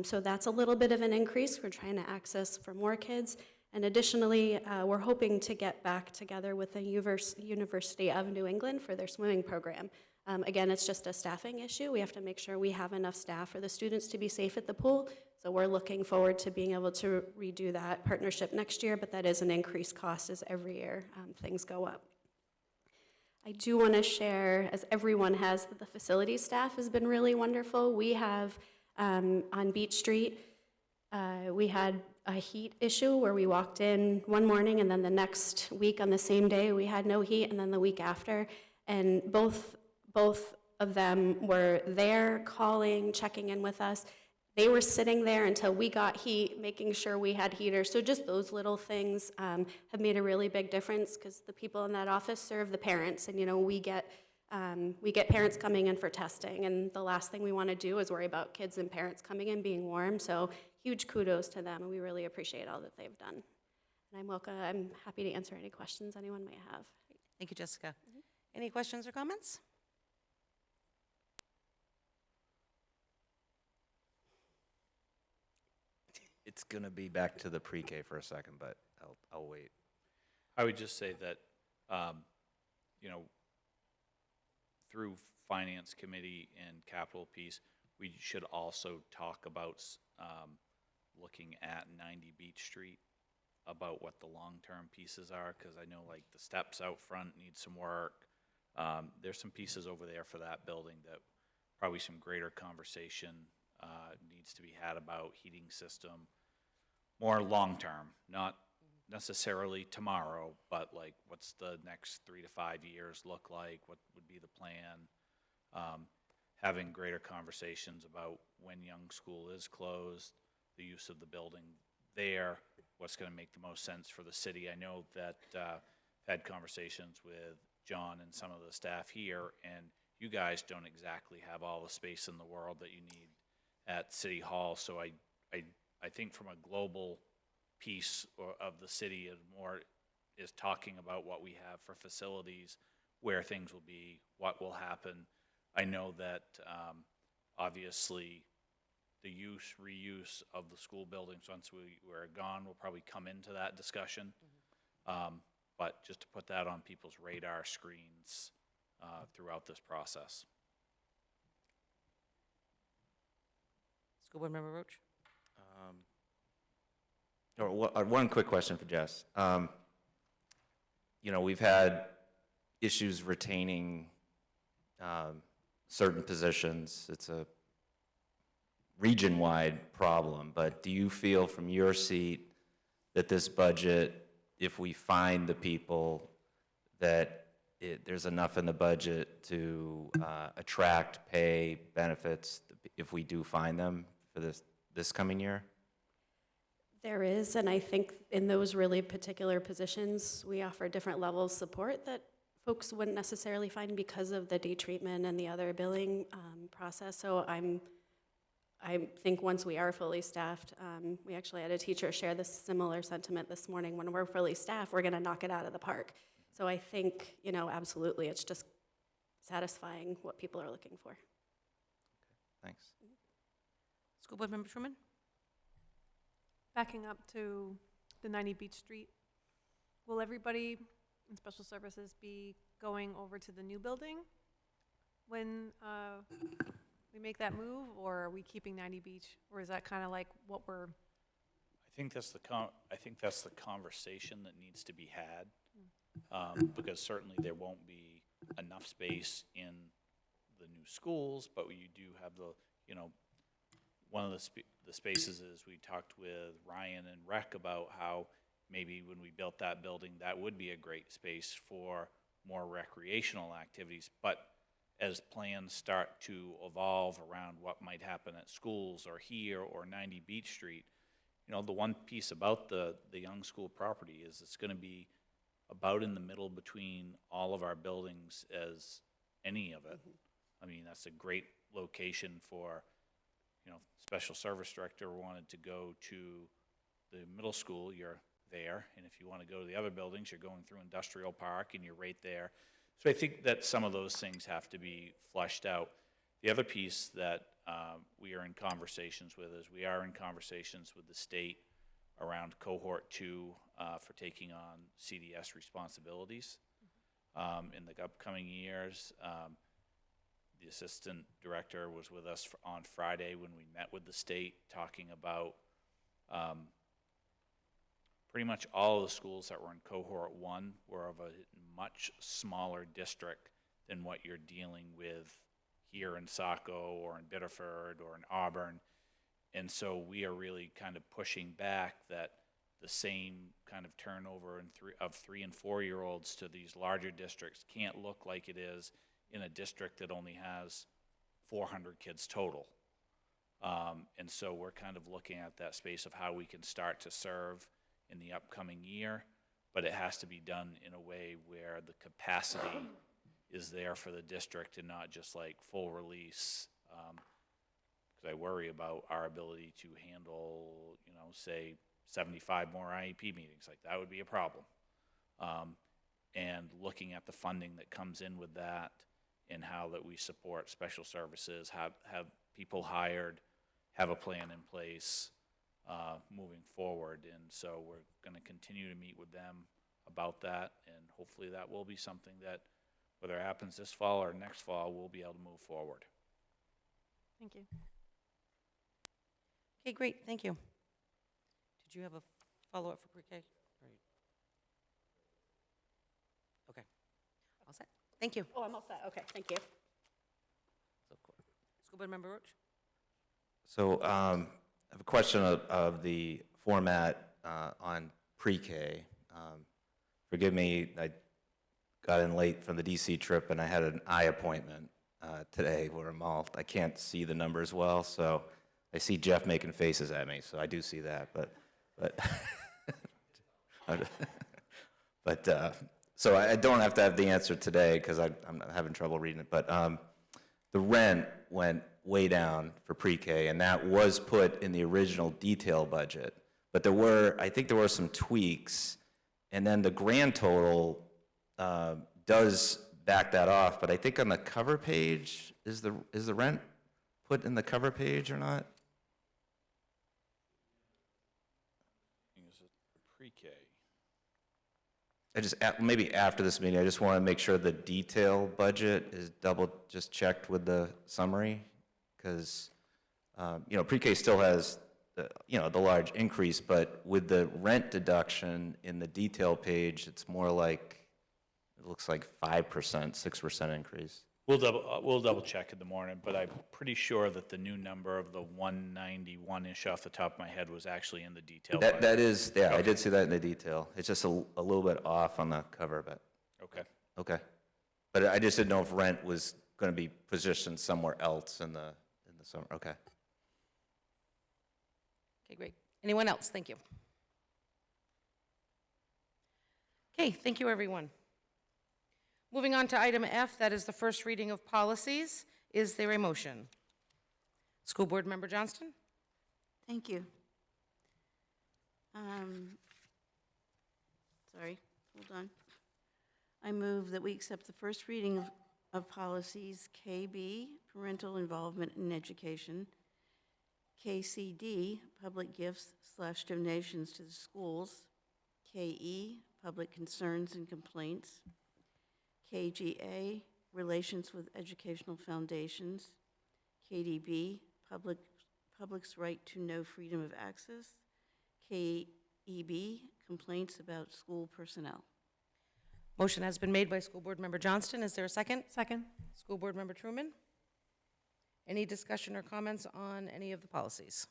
So that's a little bit of an increase. We're trying to access for more kids. And additionally, we're hoping to get back together with the University of New England for their swimming program. Again, it's just a staffing issue. We have to make sure we have enough staff for the students to be safe at the pool. So we're looking forward to being able to redo that partnership next year, but that is an increased cost as every year things go up. I do want to share, as everyone has, that the facility staff has been really wonderful. We have, on Beach Street, we had a heat issue where we walked in one morning and then the next week on the same day we had no heat, and then the week after. And both of them were there calling, checking in with us. They were sitting there until we got heat, making sure we had heaters. So just those little things have made a really big difference, because the people in that office serve the parents, and we get parents coming in for testing, and the last thing we want to do is worry about kids and parents coming in being warm. So huge kudos to them, and we really appreciate all that they've done. And I'm happy to answer any questions anyone may have. Thank you, Jessica. Any questions or comments? It's going to be back to the pre-K for a second, but I'll wait. I would just say that, through Finance Committee and Capital Piece, we should also talk about looking at 90 Beach Street, about what the long-term pieces are, because I know like the steps out front need some work. There's some pieces over there for that building that probably some greater conversation needs to be had about heating system, more long-term, not necessarily tomorrow, but like what's the next 3 to 5 years look like, what would be the plan, having greater conversations about when Young School is closed, the use of the building there, what's going to make the most sense for the city. I know that I've had conversations with John and some of the staff here, and you guys don't exactly have all the space in the world that you need at City Hall. So I think from a global piece of the city, and more is talking about what we have for facilities, where things will be, what will happen. I know that obviously the reuse of the school buildings once we're gone will probably come into that discussion. But just to put that on people's radar screens throughout this process. School Board Member Roach? One quick question for Jess. We've had issues retaining certain positions. It's a region-wide problem, but do you feel from your seat that this budget, if we find the people, that there's enough in the budget to attract, pay, benefits, if we do find them for this coming year? There is, and I think in those really particular positions, we offer different levels of support that folks wouldn't necessarily find because of the day treatment and the other billing process. So I think once we are fully staffed, we actually had a teacher share this similar sentiment this morning. When we're fully staffed, we're going to knock it out of the park. So I think, absolutely, it's just satisfying what people are looking for. Thanks. School Board Member Truman? Backing up to the 90 Beach Street, will everybody in special services be going over to the new building when we make that move, or are we keeping 90 Beach, or is that kind of like what we're? I think that's the conversation that needs to be had, because certainly there won't be enough space in the new schools, but you do have one of the spaces is we talked with Ryan and Rec about how maybe when we built that building, that would be a great space for more recreational activities. But as plans start to evolve around what might happen at schools or here or 90 Beach Street, the one piece about the Young School property is it's going to be about in the middle between all of our buildings as any of it. I mean, that's a great location for, special service director wanted to go to the middle school, you're there. And if you want to go to the other buildings, you're going through Industrial Park and you're right there. So I think that some of those things have to be fleshed out. The other piece that we are in conversations with is we are in conversations with the state around cohort 2 for taking on CDS responsibilities in the upcoming years. The assistant director was with us on Friday when we met with the state, talking about pretty much all of the schools that were in cohort 1 were of a much smaller district than what you're dealing with here in Saco or in Biddeford or in Auburn. And so we are really kind of pushing back that the same kind of turnover of 3 and 4-year-olds to these larger districts can't look like it is in a district that only has 400 kids total. And so we're kind of looking at that space of how we can start to serve in the upcoming year, but it has to be done in a way where the capacity is there for the district and not just like full release. Because I worry about our ability to handle, say 75 more IEP meetings. Like that would be a problem. And looking at the funding that comes in with that and how that we support special services, have people hired, have a plan in place moving forward. And so we're going to continue to meet with them about that, and hopefully that will be something that, whether it happens this fall or next fall, we'll be able to move forward. Thank you. Okay, great, thank you. Did you have a follow-up for pre-K? Okay, all set? Thank you. Oh, I'm all set. Okay, thank you. School Board Member Roach? So I have a question of the format on pre-K. Forgive me, I got in late from the DC trip and I had an eye appointment today where I can't see the numbers well, so I see Jeff making faces at me, so I do see that, so I don't have to have the answer today because I'm having trouble reading it, but the rent went way down for pre-K, and that was put in the original detail budget. But I think there were some tweaks, and then the grand total does back that off. But I think on the cover page, is the rent put in the cover page or not? Is it pre-K? Maybe after this meeting, I just want to make sure the detail budget is just checked with the summary, because pre-K still has the large increase, but with the rent deduction in the detail page, it's more like, it looks like 5%, 6% increase. We'll double check in the morning, but I'm pretty sure that the new number of the 191-ish off the top of my head was actually in the detail. That is, yeah, Okay. I did see that in the detail. It's just a little bit off on the cover, but. Okay. But I just didn't know if rent was going to be positioned somewhere else in the summer. Okay. Okay, great. Anyone else? Thank you. Okay, thank you, everyone. Moving on to item F, that is the first reading of policies. Is there a motion? School Board Member Johnston? Thank you. Sorry, hold on. I move that we accept the first reading of of policies KB, parental involvement in education, KCD, public gifts/donations to the schools, KE, public concerns and complaints, KGA, relations with educational foundations, KDB, public's right to know freedom of access, KEB, complaints about school personnel. Motion has been made by School Board Member Johnston. Is there a second? Second. School Board Member Truman? Any discussion or comments on any of the policies?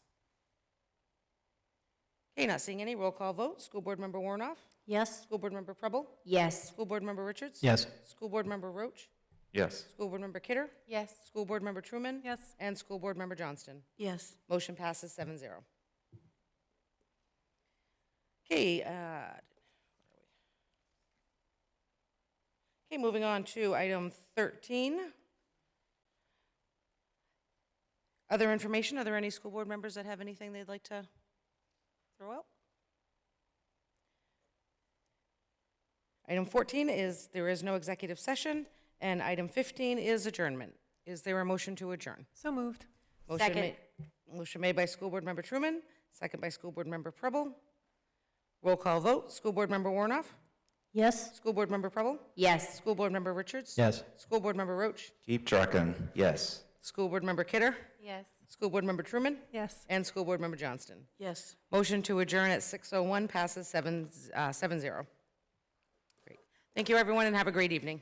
Okay, not seeing any. Roll call vote. School Board Member Warnoff? Yes? School Board Member Preble? Yes. School Board Member Richards? Yes. School Board Member Roach? Yes. School Board Member Kidder? Yes. School Board Member Truman? Yes. And School Board Member Johnston? Yes. Motion passes 7-0. Okay, okay, moving on to item 13. Other information, are there any school board members that have anything they'd like to throw out? Item 14 is there is no executive session, and item 15 is adjournment. Is there a motion to adjourn? So moved. Second. Motion made by School Board Member Truman, second by School Board Member Preble. Roll call vote. School Board Member Warnoff? Yes? School Board Member Preble? Yes. School Board Member Richards? Yes. School Board Member Roach? Keep trucking. Yes. School Board Member Kidder? Yes. School Board Member Truman? Yes. And School Board Member Johnston? Yes. Motion to adjourn at 6:01 passes 7-0. Great. Thank you, everyone, and have a great evening.